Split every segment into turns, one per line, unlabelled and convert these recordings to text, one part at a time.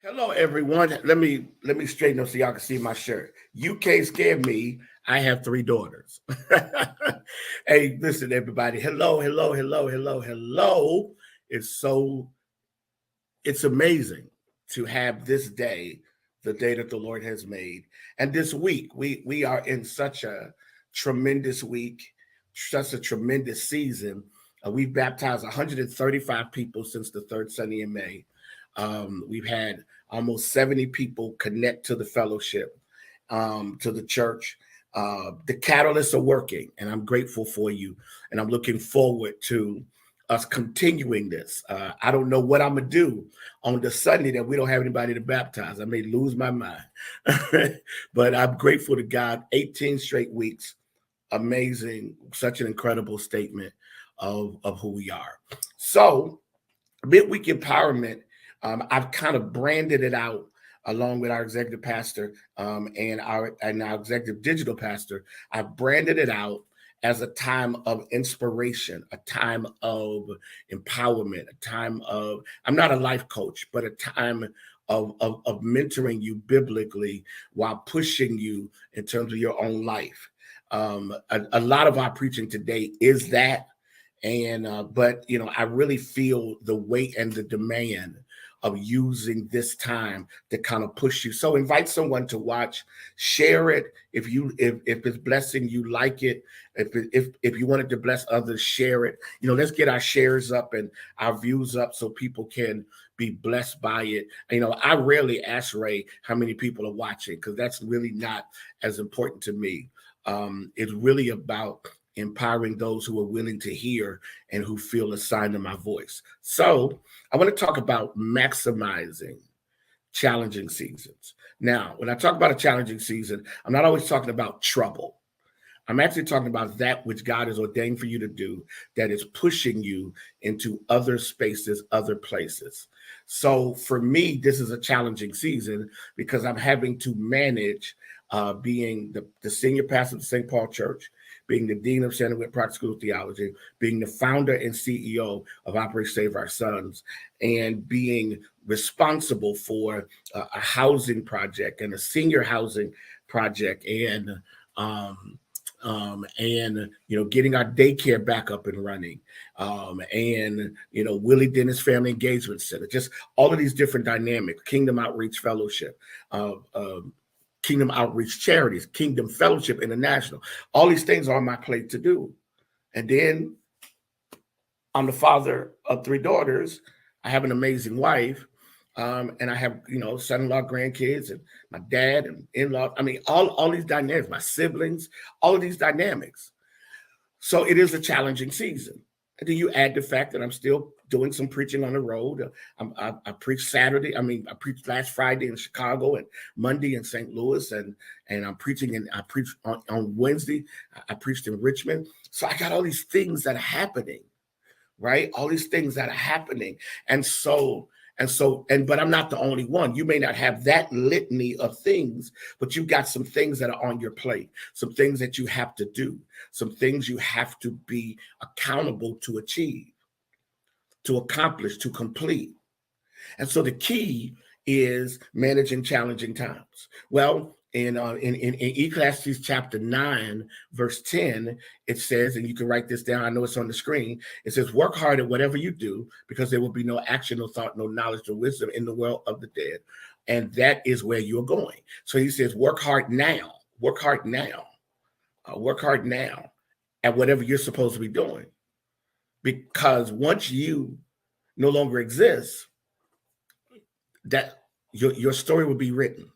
Hello, everyone. Let me straighten up so y'all can see my shirt. You can't scare me. I have three daughters. Hey, listen, everybody. Hello, hello, hello, hello, hello. It's so it's amazing to have this day, the day that the Lord has made, and this week we are in such a tremendous week, such a tremendous season. We've baptized 135 people since the third Sunday in May. We've had almost 70 people connect to the fellowship, to the church. The catalysts are working, and I'm grateful for you. And I'm looking forward to us continuing this. I don't know what I'm going to do on the Sunday that we don't have anybody to baptize. I may lose my mind. But I'm grateful to God. 18 straight weeks. Amazing. Such an incredible statement of who we are. So, Midweek Empowerment, I've kind of branded it out along with our executive pastor and our executive digital pastor. I've branded it out as a time of inspiration, a time of empowerment, a time of, I'm not a life coach, but a time of mentoring you biblically while pushing you in terms of your own life. A lot of our preaching today is that. And but I really feel the weight and the demand of using this time to kind of push you. So invite someone to watch, share it. If it's blessing you, like it. If you wanted to bless others, share it. Let's get our shares up and our views up so people can be blessed by it. I rarely ask Ray how many people are watching because that's really not as important to me. It's really about empowering those who are willing to hear and who feel a sign of my voice. So I want to talk about maximizing challenging seasons. Now, when I talk about a challenging season, I'm not always talking about trouble. I'm actually talking about that which God has ordained for you to do that is pushing you into other spaces, other places. So for me, this is a challenging season because I'm having to manage being the senior pastor of the St. Paul Church, being the dean of Santa Wit Private School of Theology, being the founder and CEO of Operation Save Our Sons, and being responsible for a housing project and a senior housing project, and getting our daycare back up and running, and Willie Dennis Family Engagement Center, just all of these different dynamics, Kingdom Outreach Fellowship, Kingdom Outreach Charities, Kingdom Fellowship International. All these things are on my plate to do. And then I'm the father of three daughters. I have an amazing wife. And I have, son-in-law, grandkids, and my dad and in-law. I mean, all these dynamics, my siblings, all of these dynamics. So it is a challenging season. And then you add the fact that I'm still doing some preaching on the road. I preached Saturday. I preached last Friday in Chicago and Monday in St. Louis, and I'm preaching, and I preached on Wednesday. I preached in Richmond. So I got all these things that are happening, right? All these things that are happening. But I'm not the only one. You may not have that litany of things, but you've got some things that are on your plate, some things that you have to do, some things you have to be accountable to achieve, to accomplish, to complete. And so the key is managing challenging times. Well, in Ecclesiastes chapter 9, verse 10, it says, and you can write this down, I know it's on the screen, it says, work hard at whatever you do, because there will be no action, no thought, no knowledge, no wisdom in the world of the dead. And that is where you're going. So he says, work hard now at whatever you're supposed to be doing. Because once you no longer exist, that your story will be written,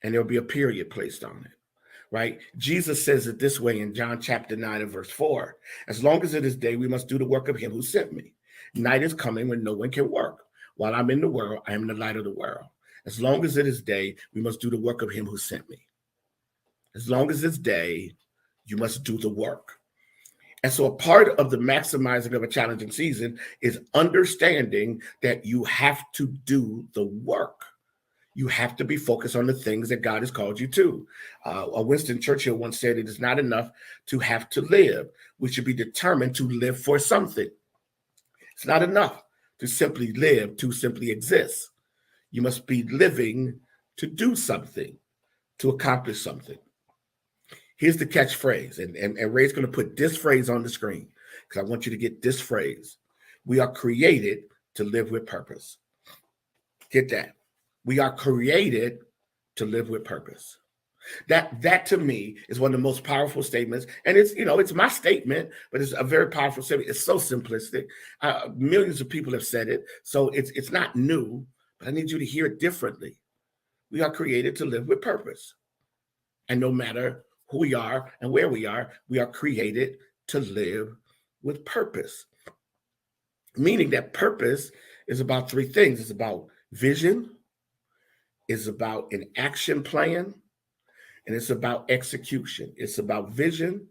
and there'll be a period placed on it, right? Jesus says it this way in John chapter 9 and verse 4. As long as it is day, we must do the work of him who sent me. Night is coming when no one can work. While I'm in the world, I am the light of the world. As long as it is day, we must do the work of him who sent me. As long as it's day, you must do the work. And so a part of the maximizing of a challenging season is understanding that you have to do the work. You have to be focused on the things that God has called you to. Winston Churchill once said, it is not enough to have to live. We should be determined to live for something. It's not enough to simply live, to simply exist. You must be living to do something, to accomplish something. Here's the catchphrase, and Ray's going to put this phrase on the screen because I want you to get this phrase. We are created to live with purpose. Get that. We are created to live with purpose. That to me is one of the most powerful statements, and it's my statement, but it's a very powerful statement. It's so simplistic. Millions of people have said it, so it's not new. But I need you to hear it differently. We are created to live with purpose, and no matter who we are and where we are created to live with purpose. Meaning that purpose is about three things. It's about vision, it's about an action plan, and it's about execution. It's about vision,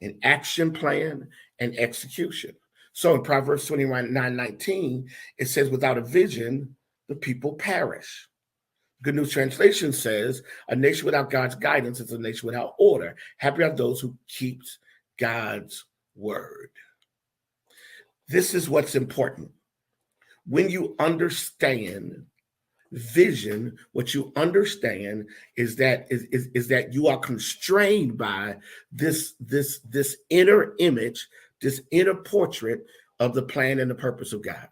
an action plan, and execution. So in Proverbs 29:19, it says, without a vision, the people perish. Good News Translation says, a nation without God's guidance is a nation without order. Happy are those who keep God's word. This is what's important. When you understand vision, what you understand is that you are constrained by this inner image, this inner portrait of the plan and the purpose of God.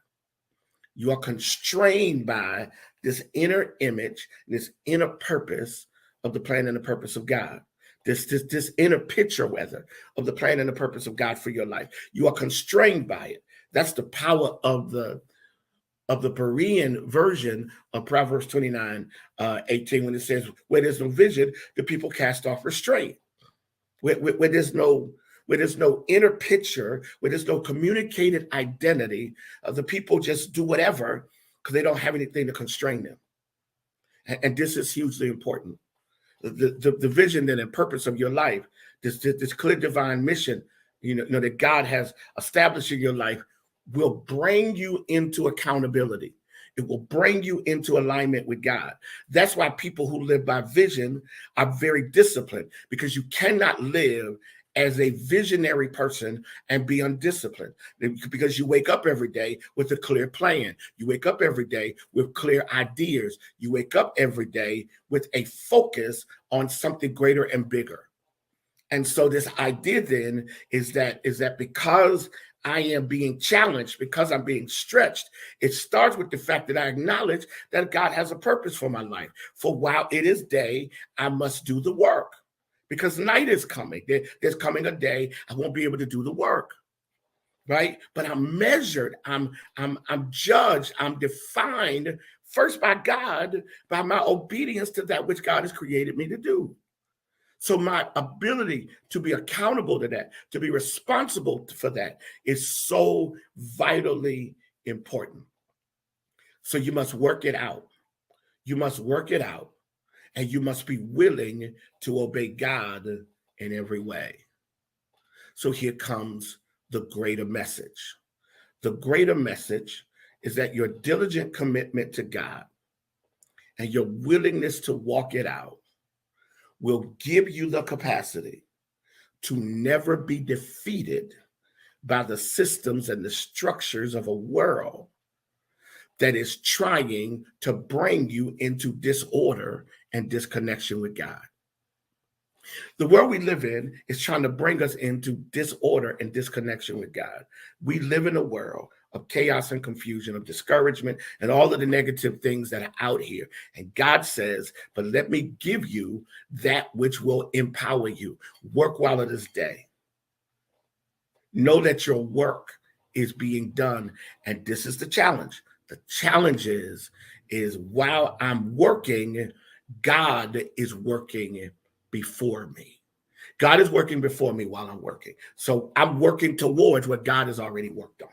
You are constrained by this inner image, this inner purpose of the plan and the purpose of God. This inner picture, rather, of the plan and the purpose of God for your life. You are constrained by it. That's the power of the Berean version of Proverbs 29:18, when it says, where there's no vision, the people cast off restraint. Where there's no inner picture, where there's no communicated identity, the people just do whatever because they don't have anything to constrain them. And this is hugely important. The vision and purpose of your life, this clear divine mission, that God has established in your life, will bring you into accountability. It will bring you into alignment with God. That's why people who live by vision are very disciplined, because you cannot live as a visionary person and be undisciplined, because you wake up every day with a clear plan. You wake up every day with clear ideas. You wake up every day with a focus on something greater and bigger. And so this idea then is that because I am being challenged, because I'm being stretched, it starts with the fact that I acknowledge that God has a purpose for my life. For while it is day, I must do the work, because night is coming. There's coming a day I won't be able to do the work, right? But I'm measured, I'm judged, I'm defined first by God, by my obedience to that which God has created me to do. So my ability to be accountable to that, to be responsible for that, is so vitally important. So you must work it out. You must work it out, and you must be willing to obey God in every way. So here comes the greater message. The greater message is that your diligent commitment to God and your willingness to walk it out will give you the capacity to never be defeated by the systems and the structures of a world that is trying to bring you into disorder and disconnection with God. The world we live in is trying to bring us into disorder and disconnection with God. We live in a world of chaos and confusion, of discouragement, and all of the negative things that are out here. And God says, but let me give you that which will empower you. Work while it is day. Know that your work is being done. And this is the challenge. The challenge is while I'm working, God is working before me. God is working before me while I'm working. So I'm working towards what God has already worked on.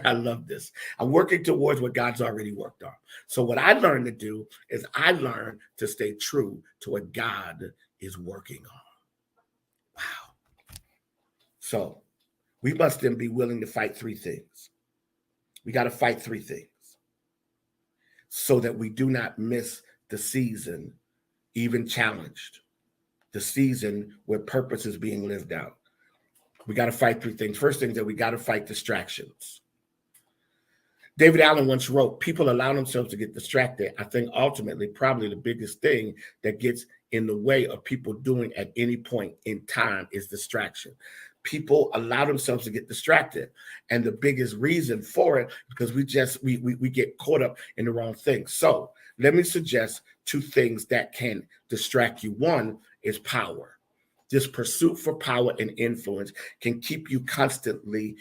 I love this. I'm working towards what God's already worked on. So what I learned to do is I learned to stay true to what God is working on. Wow. So we must then be willing to fight three things. We got to fight three things so that we do not miss the season, even challenged, the season where purpose is being lived out. We got to fight three things. First thing is that we got to fight distractions. David Allen once wrote, people allow themselves to get distracted. I think ultimately, probably the biggest thing that gets in the way of people doing at any point in time is distraction. People allow themselves to get distracted. And the biggest reason for it, because we get caught up in the wrong thing. So let me suggest two things that can distract you. One is power. This pursuit for power and influence can keep you constantly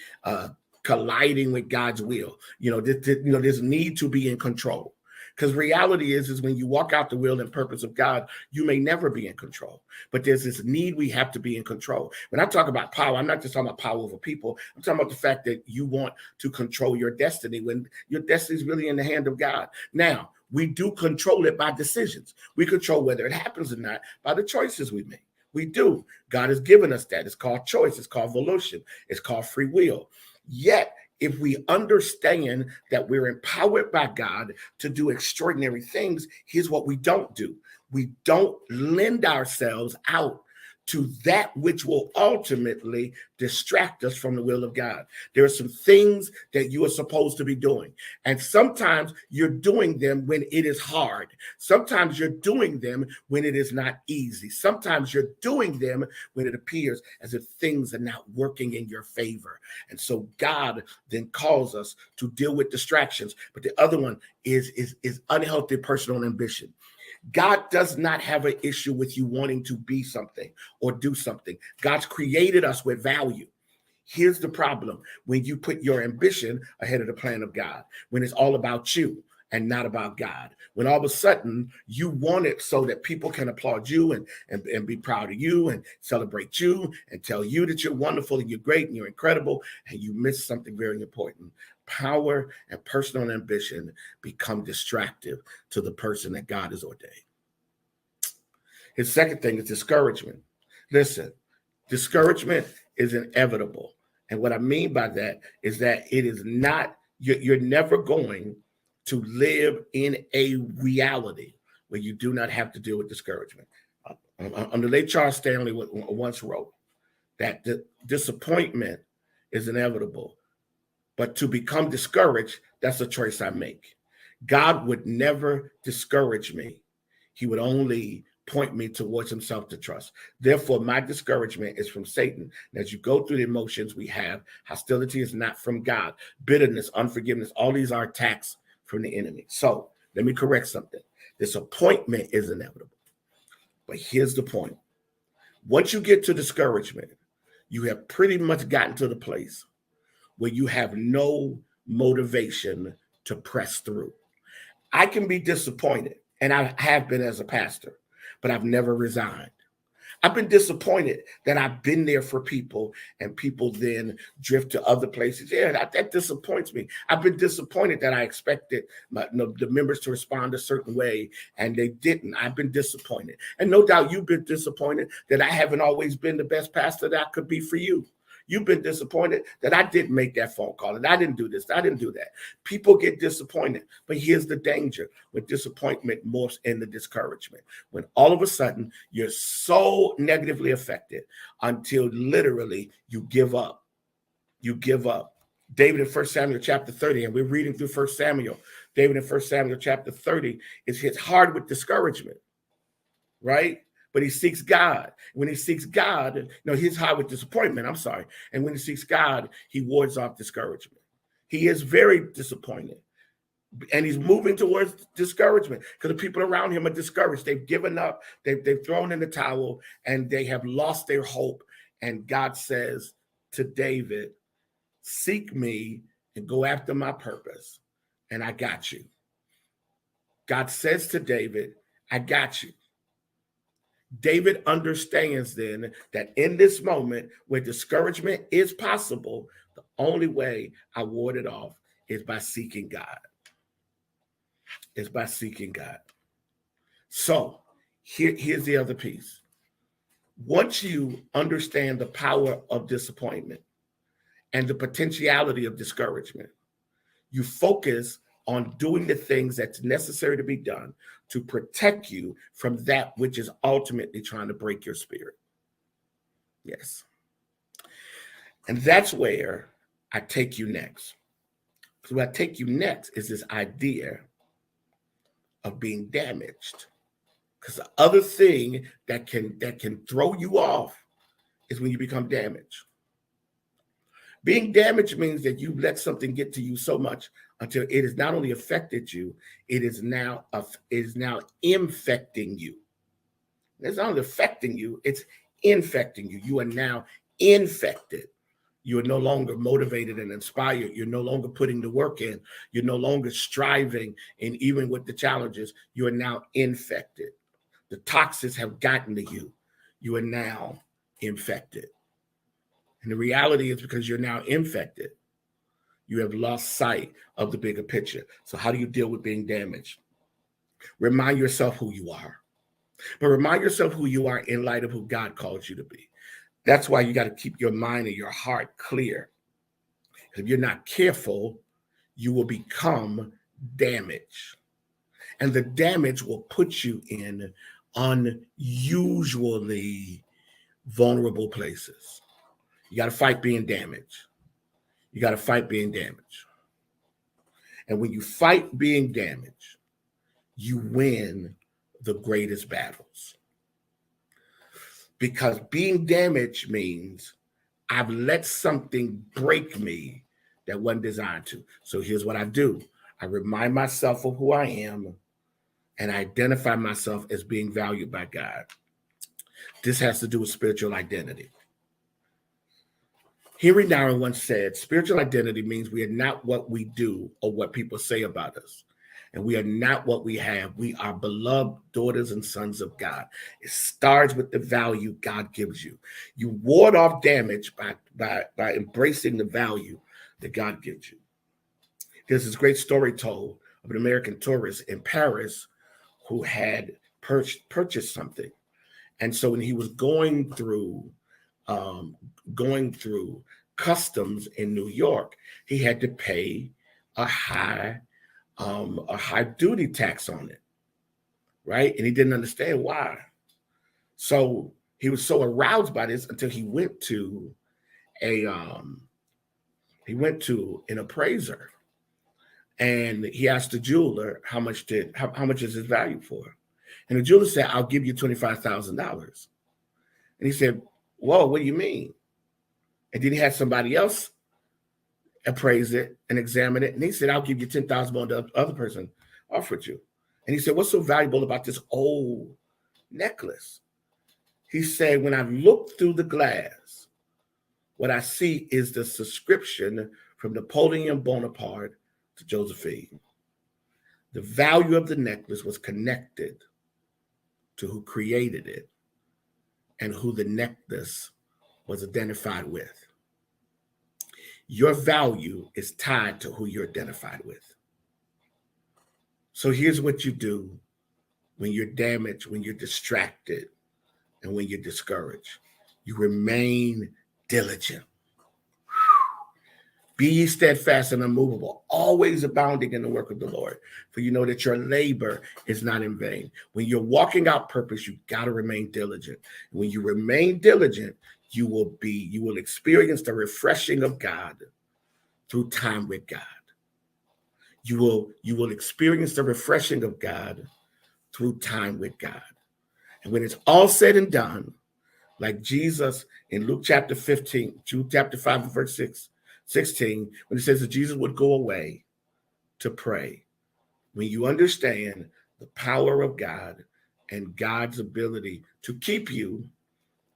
colliding with God's will. This need to be in control. Because reality is when you walk out the will and purpose of God, you may never be in control. But there's this need we have to be in control. When I talk about power, I'm not just talking about power over people. I'm talking about the fact that you want to control your destiny when your destiny is really in the hand of God. Now, we do control it by decisions. We control whether it happens or not by the choices we make. We do. God has given us that. It's called choice. It's called volition. It's called free will. Yet, if we understand that we're empowered by God to do extraordinary things, here's what we don't do. We don't lend ourselves out to that which will ultimately distract us from the will of God. There are some things that you are supposed to be doing. And sometimes you're doing them when it is hard. Sometimes you're doing them when it is not easy. Sometimes you're doing them when it appears as if things are not working in your favor. And so God then calls us to deal with distractions. But the other one is unhealthy personal ambition. God does not have an issue with you wanting to be something or do something. God's created us with value. Here's the problem. When you put your ambition ahead of the plan of God, when it's all about you and not about God, when all of a sudden you want it so that people can applaud you and be proud of you and celebrate you and tell you that you're wonderful and you're great and you're incredible, and you miss something very important. Power and personal ambition become distractive to the person that God has ordained. His second thing is discouragement. Listen, discouragement is inevitable. And what I mean by that is that it is not, you're never going to live in a reality where you do not have to deal with discouragement. Under late Charles Stanley once wrote that the disappointment is inevitable. But to become discouraged, that's a choice I make. God would never discourage me. He would only point me towards himself to trust. Therefore, my discouragement is from Satan. And as you go through the emotions we have, hostility is not from God. Bitterness, unforgiveness, all these are attacks from the enemy. So let me correct something. Disappointment is inevitable. But here's the point. Once you get to discouragement, you have pretty much gotten to the place where you have no motivation to press through. I can be disappointed, and I have been as a pastor, but I've never resigned. I've been disappointed that I've been there for people and people then drift to other places. Yeah, that disappoints me. I've been disappointed that I expected the members to respond a certain way and they didn't. I've been disappointed. And no doubt you've been disappointed that I haven't always been the best pastor that I could be for you. You've been disappointed that I didn't make that phone call and I didn't do this, I didn't do that. People get disappointed, but here's the danger when disappointment morphs into discouragement. When all of a sudden you're so negatively affected until literally you give up. You give up. David in 1 Samuel chapter 30, and we're reading through 1 Samuel. David in 1 Samuel chapter 30 is hit hard with discouragement, right? But he seeks God. When he seeks God, he's high with disappointment. I'm sorry. And when he seeks God, he wards off discouragement. He is very disappointed. And he's moving towards discouragement because the people around him are discouraged. They've given up. They've thrown in the towel and they have lost their hope. And God says to David, seek me and go after my purpose. And I got you. God says to David, I got you. David understands then that in this moment where discouragement is possible, the only way I ward it off is by seeking God. Is by seeking God. So here's the other piece. Once you understand the power of disappointment and the potentiality of discouragement, you focus on doing the things that's necessary to be done to protect you from that which is ultimately trying to break your spirit. Yes. And that's where I take you next. So what I take you next is this idea of being damaged. Because the other thing that can throw you off is when you become damaged. Being damaged means that you let something get to you so much until it has not only affected you, it is now infecting you. It's not only affecting you, it's infecting you. You are now infected. You are no longer motivated and inspired. You're no longer putting the work in. You're no longer striving. And even with the challenges, you are now infected. The toxins have gotten to you. You are now infected. And the reality is because you're now infected, you have lost sight of the bigger picture. So how do you deal with being damaged? Remind yourself who you are. But remind yourself who you are in light of who God called you to be. That's why you got to keep your mind and your heart clear. If you're not careful, you will become damaged. And the damage will put you in unusually vulnerable places. You got to fight being damaged. You got to fight being damaged. And when you fight being damaged, you win the greatest battles. Because being damaged means I've let something break me that wasn't designed to. So here's what I do. I remind myself of who I am and I identify myself as being valued by God. This has to do with spiritual identity. Henry Nouwen once said, spiritual identity means we are not what we do or what people say about us. And we are not what we have. We are beloved daughters and sons of God. It starts with the value God gives you. You ward off damage by embracing the value that God gives you. There's this great story told of an American tourist in Paris who had purchased something. And so when he was going through customs in New York, he had to pay a high duty tax on it, right? And he didn't understand why. So he was so aroused by this until he went to an appraiser, and he asked the jeweler how much is his value for, and the jeweler said, "I'll give you $25,000." And he said, "Whoa, what do you mean?" And then he had somebody else appraise it and examine it. And he said, "I'll give you 10,000 more than the other person offered you." And he said, "What's so valuable about this old necklace?" He said, "When I look through the glass, what I see is the subscription from Napoleon Bonaparte to Josephine. The value of the necklace was connected to who created it and who the necklace was identified with. Your value is tied to who you're identified with. So here's what you do when you're damaged, when you're distracted, and when you're discouraged. You remain diligent. Be ye steadfast and unmovable, always abounding in the work of the Lord, for you know that your labor is not in vain. When you're walking out purpose, you got to remain diligent. When you remain diligent, you will experience the refreshing of God through time with God. You will experience the refreshing of God through time with God. And when it's all said and done, like Jesus in Luke chapter 15, Luke chapter 5, verse 16, when it says that Jesus would go away to pray, when you understand the power of God and God's ability to keep you,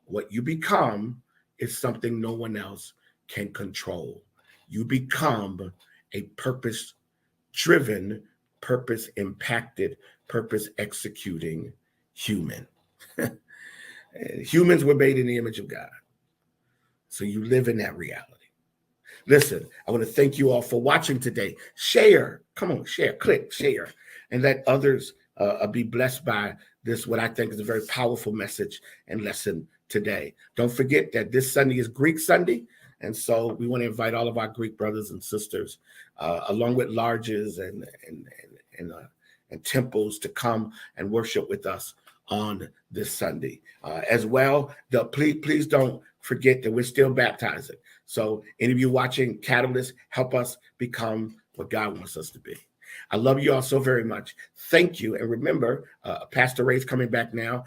what you become is something no one else can control. You become a purpose-driven, purpose-impacted, purpose-executing human. Humans were made in the image of God. So you live in that reality. Listen, I want to thank you all for watching today. Share. Come on, share. Click, share. And let others be blessed by this, what I think is a very powerful message and lesson today. Don't forget that this Sunday is Greek Sunday. And so we want to invite all of our Greek brothers and sisters, along with lodges and temples, to come and worship with us on this Sunday. As well, please don't forget that we're still baptizing. So any of you watching Catalyst, help us become what God wants us to be. I love you all so very much. Thank you. And remember, Pastor Ray's coming back now.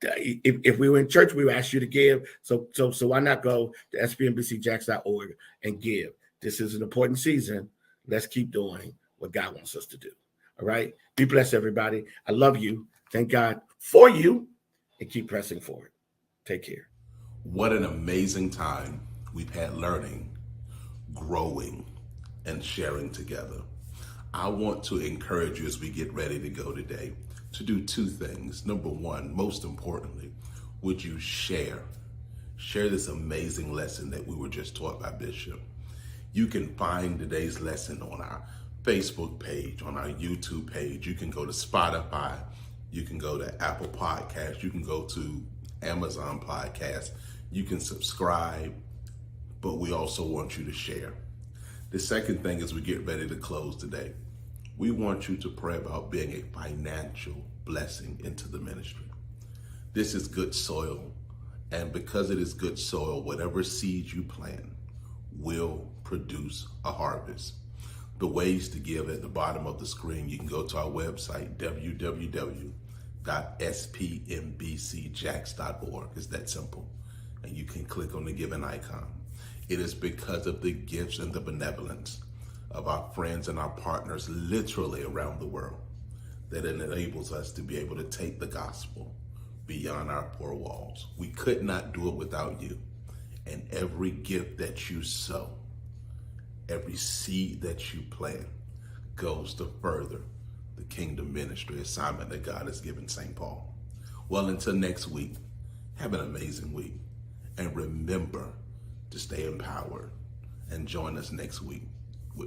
If we were in church, we would ask you to give. So why not go to spnbcjacks.org and give? This is an important season. Let's keep doing what God wants us to do. All right. Be blessed, everybody. I love you. Thank God for you, and keep pressing forward. Take care.
What an amazing time we've had learning, growing, and sharing together. I want to encourage you as we get ready to go today to do two things. Number one, most importantly, would you share this amazing lesson that we were just taught by Bishop? You can find today's lesson on our Facebook page, on our YouTube page. You can go to Spotify. You can go to Apple Podcasts. You can go to Amazon Podcasts. You can subscribe, but we also want you to share. The second thing as we get ready to close today, we want you to pray about being a financial blessing into the ministry. This is good soil, and because it is good soil, whatever seeds you plant will produce a harvest. The ways to give at the bottom of the screen. You can go to our website, www.spnbcjacks.org. It's that simple. And you can click on the giving icon. It is because of the gifts and the benevolence of our friends and our partners literally around the world that it enables us to be able to take the gospel beyond our four walls. We could not do it without you. And every gift that you sow, every seed that you plant goes to further the kingdom ministry assignment that God has given St. Paul. Well, until next week, have an amazing week. And remember to stay empowered and join us next week